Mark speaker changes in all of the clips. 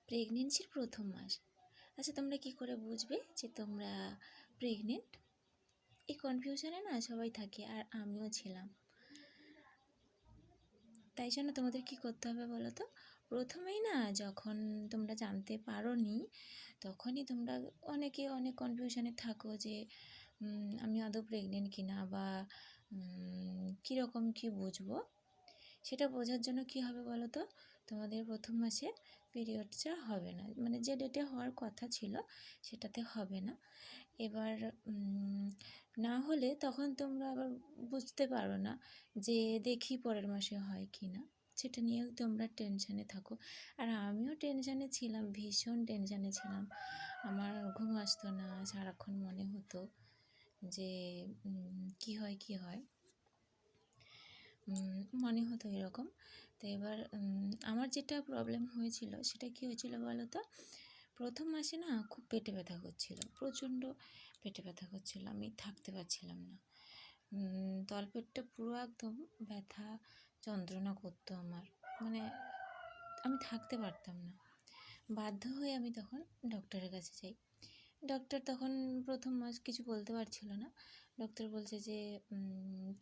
Speaker 1: প্রেগনেন্সির প্রথম মাস। আচ্ছা, তোমরা কি করে বুঝবে যে তোমরা প্রেগনেন্ট? এই কনফিউশনে না সবাই থাকে, আর আমিও ছিলাম। তাই জন্য তোমাদের কি করতে হবে বলো তো? প্রথমেই না, যখন তোমরা জানতে পারোনি, তখনই তোমরা অনেকে অনেক কনফিউশনে থাকো যে আমি আদৌ প্রেগনেন্ট কিনা, বা কীরকম কী বুঝবো। সেটা বোঝার জন্য কি হবে বলো তো? তোমাদের প্রথম মাসে পিরিয়ডসটা হবে না, মানে যে ডেটে হওয়ার কথা ছিল সেটাতে হবে না। এবার না হলে তখন তোমরা আবার বুঝতে পারো না যে দেখি পরের মাসে হয় কি না, সেটা নিয়েও তোমরা টেনশানে থাকো। আর আমিও টেনশানে ছিলাম, ভীষণ টেনশানে ছিলাম। আমার ঘুম আসতো না, সারাক্ষণ মনে হতো যে কি হয় কি হয়, মনে হতো এরকম। তো এবার আমার যেটা প্রবলেম হয়েছিল সেটা কি হয়েছিল বলো তো? প্রথম মাসে না খুব পেটে ব্যথা করছিল, প্রচণ্ড পেটে ব্যথা করছিল, আমি থাকতে পারছিলাম না। তলপেটটা পুরো একদম ব্যথা যন্ত্রণা করতো আমার, মানে আমি থাকতে পারতাম না। বাধ্য হয়ে আমি তখন ডক্টরের কাছে যাই। ডক্টর তখন প্রথম মাস কিছু বলতে পারছিল না। ডক্টর বলছে যে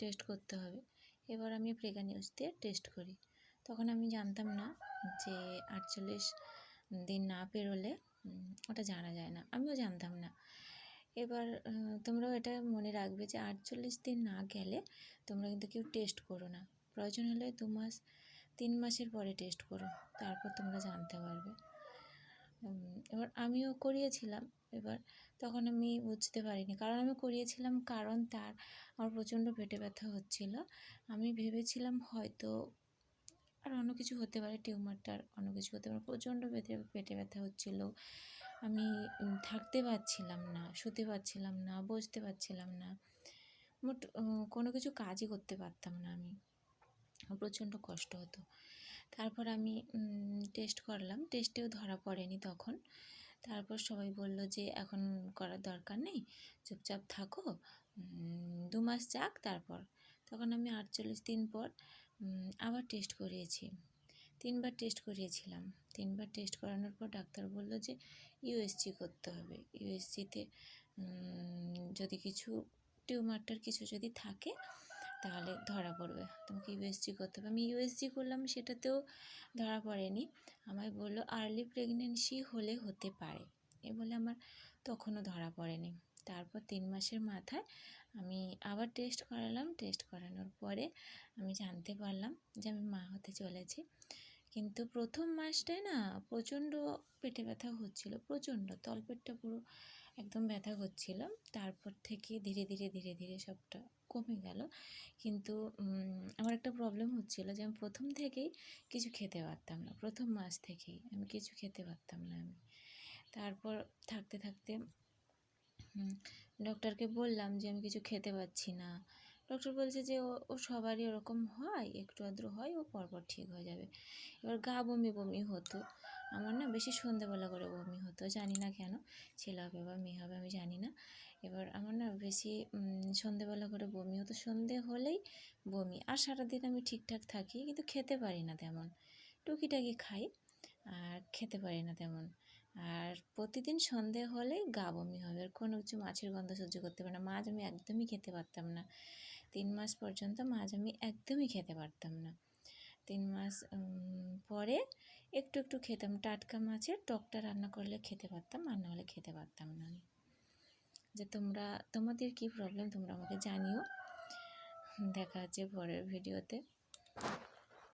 Speaker 1: টেস্ট করতে হবে। এবার আমি প্রেগা নিউজ দিয়ে টেস্ট করি। তখন আমি জানতাম না যে 48 দিন না পেরোলে ওটা জানা যায় না, আমিও জানতাম না। এবার তোমরাও এটা মনে রাখবে যে 48 দিন না গেলে তোমরা কিন্তু কেউ টেস্ট করো না। প্রয়োজন হলে 2 মাস 3 মাসের পরে টেস্ট করো, তারপর তোমরা জানতে পারবে। এবার আমিও করিয়েছিলাম। এবার তখন আমি বুঝতে পারিনি, কারণ আমি করিয়েছিলাম, কারণ তার আমার প্রচণ্ড পেটে ব্যথা হচ্ছিল। আমি ভেবেছিলাম হয়তো আর অন্য কিছু হতে পারে, টিউমারটার অন্য কিছু হতে পারে। প্রচণ্ড পেটে ব্যথা হচ্ছিল, আমি থাকতে পারছিলাম না, শুতে পারছিলাম না, বসতে পারছিলাম না, মোট কোনো কিছু কাজই করতে পারতাম না আমি, প্রচণ্ড কষ্ট হতো। তারপর আমি টেস্ট করলাম, টেস্টেও ধরা পড়েনি তখন। তারপর সবাই বলল যে এখন করার দরকার নেই, চুপচাপ থাকো, 2 মাস যাক তারপর। তখন আমি 48 দিন পর আবার টেস্ট করিয়েছি। 3 বার টেস্ট করিয়েছিলাম। 3 বার টেস্ট করানোর পর ডাক্তার বলল যে ইউএসজি করতে হবে। ইউএসজিতে যদি কিছু টিউমারটার কিছু যদি থাকে তাহলে ধরা পড়বে, তোমাকে ইউএসজি করতে হবে। আমি ইউএসজি করলাম, সেটাতেও ধরা পড়েনি। আমায় বললো আর্লি প্রেগনেন্সি হলে হতে পারে, এ বলে আমার তখনও ধরা পড়েনি। তারপর 3 মাসের মাথায় আমি আবার টেস্ট করালাম। টেস্ট করানোর পরে আমি জানতে পারলাম যে আমি মা হতে চলেছি। কিন্তু প্রথম মাসটায় না প্রচণ্ড পেটে ব্যথা হচ্ছিল, প্রচণ্ড তলপেটটা পুরো একদম ব্যথা হচ্ছিল। তারপর থেকে ধীরে ধীরে ধীরে ধীরে সবটা কমে গেল। কিন্তু আমার একটা প্রবলেম হচ্ছিল যে আমি প্রথম থেকেই কিছু খেতে পারতাম না, প্রথম মাস থেকেই আমি কিছু খেতে পারতাম না আমি। তারপর থাকতে থাকতে ডক্টরকে বললাম যে আমি কিছু খেতে পাচ্ছি না। ডক্টর বলছে যে ও সবারই ওরকম হয়, একটু আধটু হয়, ও পরপর ঠিক হয়ে যাবে। এবার গা বমি বমি হতো আমার, না বেশি সন্ধেবেলা করে বমি হতো, জানি না কেন, ছেলে হবে বা মেয়ে হবে আমি জানি না। এবার আমার না বেশি সন্ধেবেলা করে বমি হতো, সন্ধে হলেই বমি। আর সারাদিন আমি ঠিকঠাক থাকি, কিন্তু খেতে পারি না তেমন, টুকিটাকি খাই আর খেতে পারি না তেমন। আর প্রতিদিন সন্ধে হলেই গা বমি হবে, আর কোনো কিছু মাছের গন্ধ সহ্য করতে পারি না। মাছ আমি একদমই খেতে পারতাম না। 3 মাস পর্যন্ত মাছ আমি একদমই খেতে পারতাম না। 3 মাস পরে একটু একটু খেতাম, টাটকা মাছের টকটা রান্না করলে খেতে পারতাম, আর নাহলে খেতে পারতাম না আমি। যে তোমাদের কী প্রবলেম তোমরা আমাকে জানিও। দেখা হচ্ছে পরের ভিডিওতে।